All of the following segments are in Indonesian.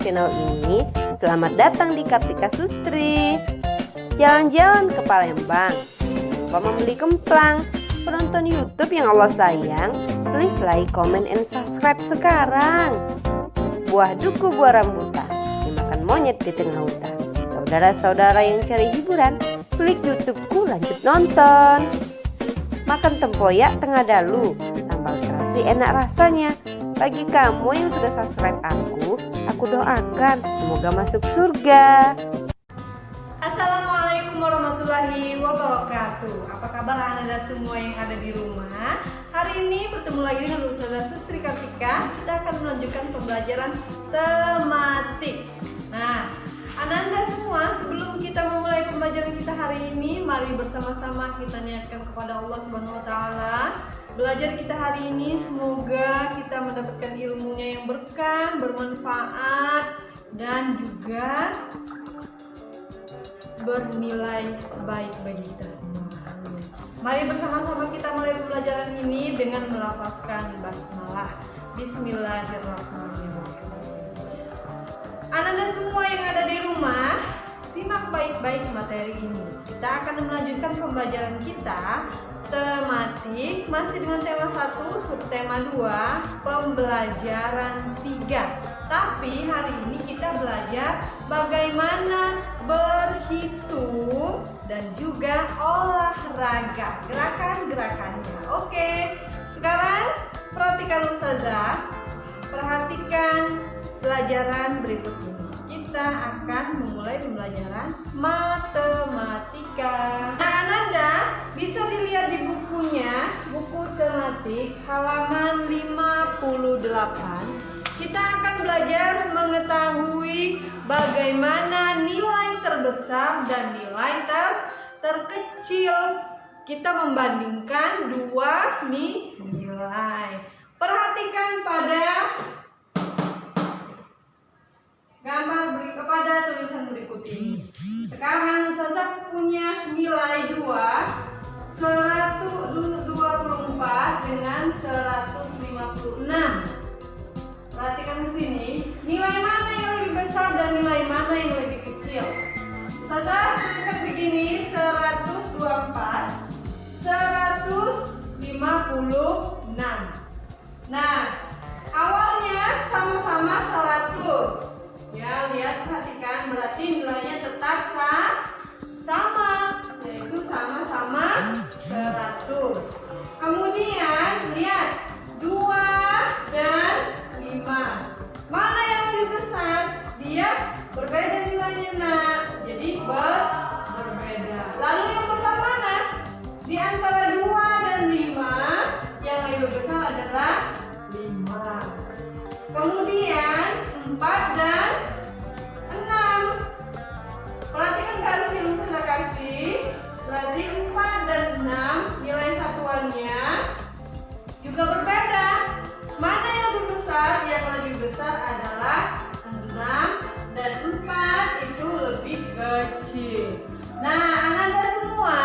channel ini. Selamat datang di Kartika Sustri. Jalan-jalan ke Palembang, lupa membeli kemplang. Penonton YouTube yang Allah sayang, please like, comment, and subscribe sekarang. Buah duku, buah rambutan dimakan monyet di tengah hutan. Saudara-saudara yang cari hiburan, klik YouTubeku, lanjut nonton. Makan tempoyak tengah dalu, sambal terasi enak rasanya. Bagi kamu yang sudah subscribe aku doakan semoga masuk surga. Assalamualaikum warahmatullahi wabarakatuh. Apa kabar Anda semua yang ada di rumah? Hari ini bertemu lagi dengan Ustazah Sustri Kartika. Kita akan melanjutkan pembelajaran tematik. Nah, Anda semua, sebelum kita memulai pembelajaran kita hari ini, mari bersama-sama kita niatkan kepada Allah Subhanahu wa taala. Belajar kita hari ini semoga kita mendapatkan ilmunya yang berkah, bermanfaat, dan juga bernilai baik bagi kita semua. Mari bersama-sama kita mulai pembelajaran ini dengan melafazkan basmalah. Bismillahirrahmanirrahim. Anda semua yang ada di rumah, simak baik-baik materi ini. Kita akan melanjutkan pembelajaran kita tematik masih dengan tema 1, subtema 2, pembelajaran 3. Tapi hari ini kita belajar bagaimana berhitung dan juga olahraga, gerakan-gerakannya. Oke, sekarang perhatikan Ustazah, perhatikan pelajaran berikut ini. Kita akan memulai pembelajaran matematika. Nah, Ananda bisa dilihat di bukunya, buku tematik halaman 58. Kita akan belajar mengetahui bagaimana nilai terbesar dan nilai terkecil. Kita membandingkan dua nilai. Perhatikan pada gambar kepada tulisan berikut ini. Sekarang Ustazah punya nilai 124 dengan 156. Perhatikan di sini, nilai mana yang lebih besar dan nilai mana yang lebih kecil. Ustazah tuliskan begini, 124, 156. Nah, awalnya sama-sama 100. Ya, lihat, perhatikan, berarti nilainya tetap sama, yaitu sama-sama 100. Kemudian lihat 2 dan 5. Mana yang lebih besar? Dia berbeda nilainya, nak. Jadi berbeda. Lalu yang besar mana? Di antara 2 dan 5, yang lebih besar adalah 5. Kemudian 4 dan 6. Perhatikan garis yang sudah kasih. Berarti 4 dan 6 nilai satuannya juga berbeda. Mana yang lebih besar? Yang lebih besar adalah 6 dan 4 itu lebih kecil. Nah, Anda semua,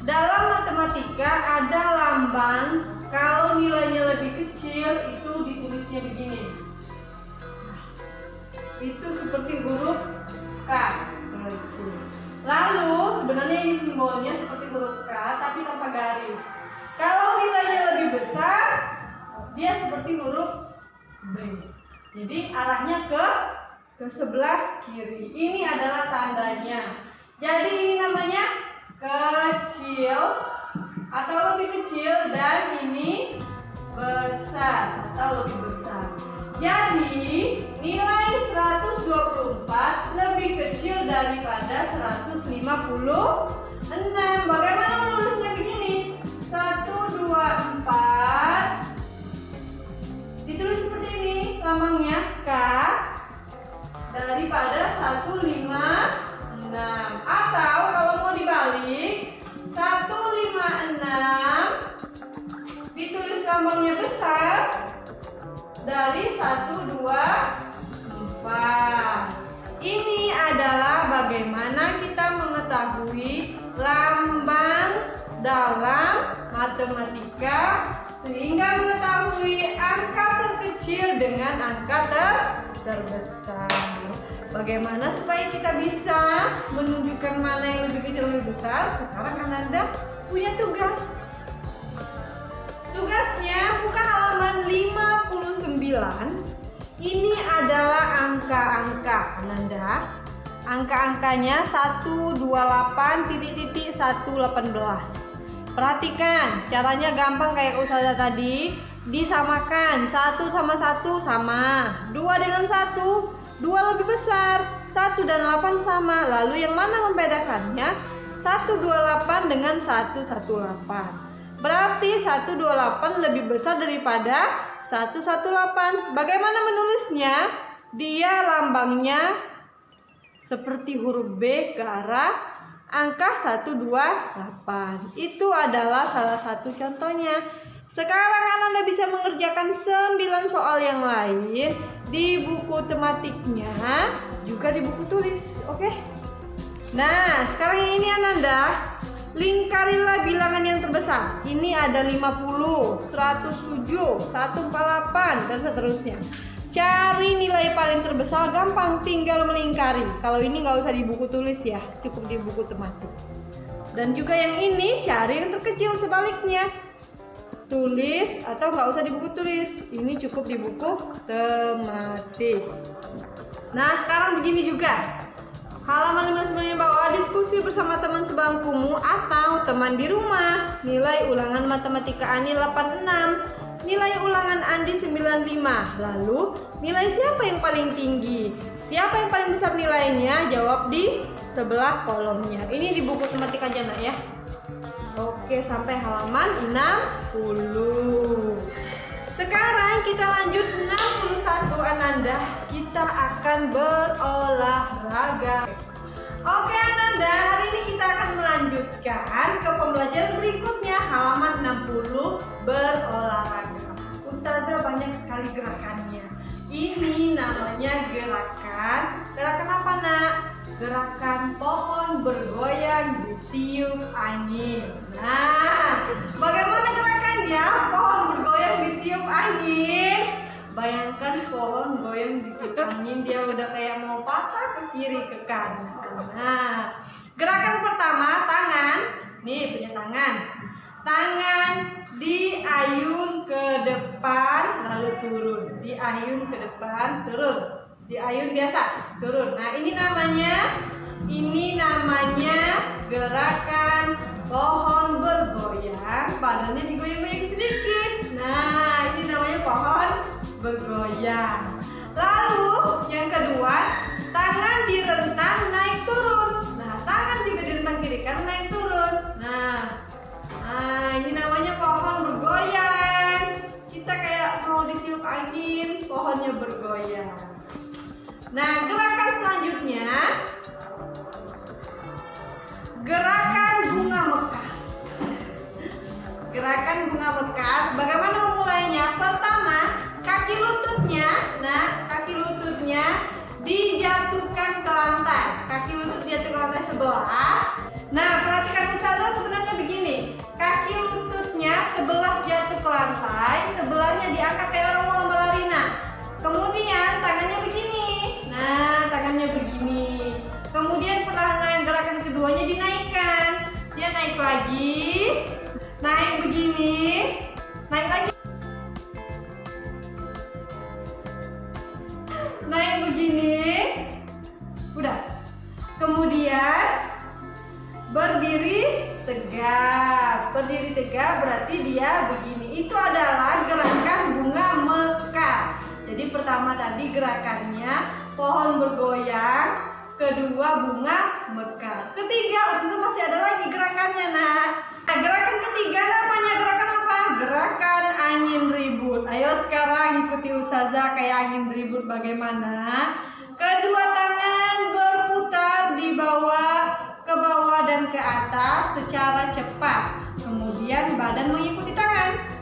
dalam matematika ada lambang kalau nilainya lebih kecil itu ditulisnya begini. Itu seperti huruf K. Lalu sebenarnya ini simbolnya seperti huruf K tapi tanpa garis. Kalau nilainya lebih besar, dia seperti huruf B. Jadi arahnya ke sebelah kiri. Ini adalah tandanya. Jadi ini namanya kecil atau lebih kecil, dan ini besar atau lebih besar. Jadi nilai 124 lebih kecil daripada 156. Bagaimana menulisnya begini? 124 ditulis seperti ini, lambangnya K daripada 156. Atau kalau mau dibalik, 156 ditulis lambangnya besar dari 124. Ini adalah bagaimana kita mengetahui lambang dalam matematika sehingga mengetahui angka terkecil dengan angka terbesar. Bagaimana supaya kita bisa menunjukkan mana yang lebih kecil lebih besar? Sekarang Ananda punya tugas. Tugasnya buka halaman 59. Ini adalah angka-angka Ananda. Angka-angkanya 128.118. Perhatikan, caranya gampang kayak Ustazah tadi. Disamakan, 1 sama 1 sama, 2 dengan 1, 2 lebih besar, 1 dan 8 sama. Lalu yang mana membedakannya? 128 dengan 118. Berarti 128 lebih besar daripada 118. Bagaimana menulisnya? Dia lambangnya seperti huruf B ke arah angka 128. Itu adalah salah satu contohnya. Sekarang Ananda bisa mengerjakan 9 soal yang lain di buku tematiknya, juga di buku tulis. Oke? Nah, sekarang yang ini Ananda, lingkarilah bilangan yang terbesar. Ini ada 50, 107, 148, dan seterusnya. Cari nilai paling terbesar, gampang, tinggal melingkari. Kalau ini nggak usah di buku tulis ya, cukup di buku tematik. Dan juga yang ini, cari yang terkecil sebaliknya. Tulis atau nggak usah di buku tulis, ini cukup di buku tematik. Nah, sekarang begini juga. Halaman 59 bawah, diskusi bersama teman sebangkumu atau teman di rumah. Nilai ulangan matematika Ani 86, nilai ulangan Andi 95. Lalu, nilai siapa yang paling tinggi? Siapa yang paling besar nilainya? Jawab di sebelah kolomnya. Ini di buku tematik aja nak ya. Oke, sampai halaman 60. Sekarang kita lanjut 61 Ananda. Kita akan berolahraga. Oke Ananda, hari ini kita akan melanjutkan ke pembelajaran berikutnya, halaman 60, berolahraga. Ustazah banyak sekali gerakannya. Ini namanya gerakan apa nak? Gerakan pohon bergoyang ditiup angin. Nah, bagaimana gerakannya? Pohon bergoyang ditiup angin. Bayangkan pohon goyang ditiup angin, dia udah kayak mau patah ke kiri ke kanan. Nah, gerakan pertama, tangan. Nih punya tangan. Tangan diayun ke depan lalu turun. Diayun ke depan, turun. Diayun biasa, turun. Nah, ini namanya gerakan pohon bergoyang, badannya digoyang-goyang sedikit. Nah, ini namanya pohon bergoyang. Lalu yang kedua, tangan direntang naik turun. Nah, tangan juga direntang kiri kanan naik turun. Nah, ini namanya pohon bergoyang. Kita kayak mau ditiup angin, pohonnya bergoyang. Nah, gerakan selanjutnya, gerakan bunga mekar. Gerakan bunga mekar, bagaimana memulainya? Pertama, kaki lututnya dijatuhkan ke lantai. Kaki lutut jatuh ke lantai sebelah. Nah, perhatikan Ustazah, sebenarnya begini. Kaki lututnya sebelah jatuh ke lantai, sebelahnya diangkat kayak orang mau lomba lari. Kemudian tangannya begini. Nah, tangannya begini. Kemudian perlahan gerakan keduanya dinaikkan. Dia naik lagi. Naik begini. Naik lagi. Naik begini. Udah. Kemudian berdiri tegak. Berdiri tegak berarti dia begini. Itu adalah gerakan bunga mekar. Jadi pertama tadi gerakannya pohon bergoyang, kedua bunga mekar. Ketiga, itu masih ada lagi gerakannya nak. Nah, gerakan ketiga namanya gerakan apa? Gerakan angin ribut. Ayo sekarang ikuti Ustazah kayak angin ribut bagaimana? Kedua tangan berputar di bawah, ke bawah dan ke atas secara cepat. Kemudian badan mengikuti tangan.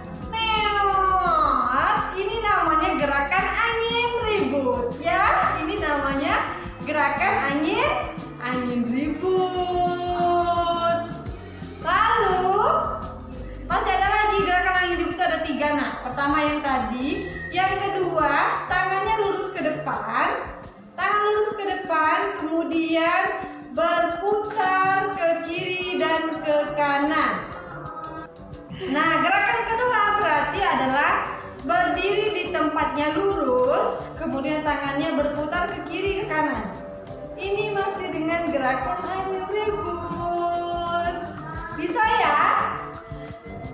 Ini namanya gerakan angin ribut ya. Ini namanya gerakan angin ribut. Lalu masih ada lagi gerakan angin ribut, ada 3 nah. Pertama yang tadi, yang kedua tangannya lurus ke depan. Tangan lurus ke depan. kemudian berputar ke kiri dan ke kanan. Nah, gerakan kedua berarti adalah berdiri di tempatnya lurus, kemudian tangannya berputar ke kiri ke kanan. Ini masih dengan gerakan air rebun. Bisa ya?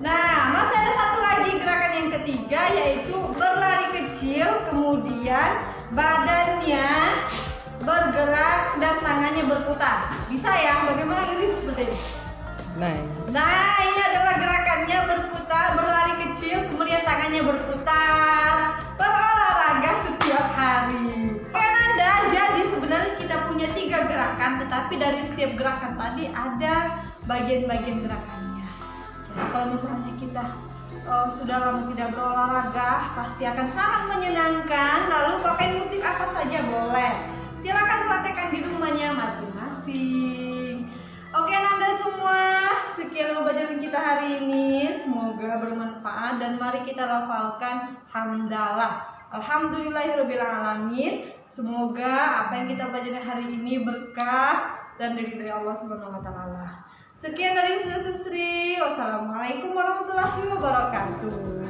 Nah, masih ada satu lagi gerakan yang ketiga, yaitu berlari kecil, kemudian badannya bergerak dan tangannya berputar. Bisa ya? Bagaimana ini seperti ini? Nah, ini adalah gerakannya berputar, berlari kecil, kemudian tangannya berputar, berolahraga setiap hari. Kan Anda, jadi sebenarnya kita punya 3 gerakan, tetapi dari setiap gerakan tadi ada bagian-bagian gerakannya. Jadi kalau misalnya kita sudah lama tidak berolahraga, pasti akan sangat menyenangkan. Lalu pakai musik apa saja boleh. Silakan praktekkan di rumahnya masing-masing. Oke Nanda semua, sekian pembelajaran kita hari ini. Semoga bermanfaat dan mari kita lafalkan hamdalah. Alhamdulillahirobbilalamin. Semoga apa yang kita pelajari hari ini berkah dan dari Allah Subhanahu wa taala. Sekian dari Sustri. Wassalamualaikum warahmatullahi wabarakatuh.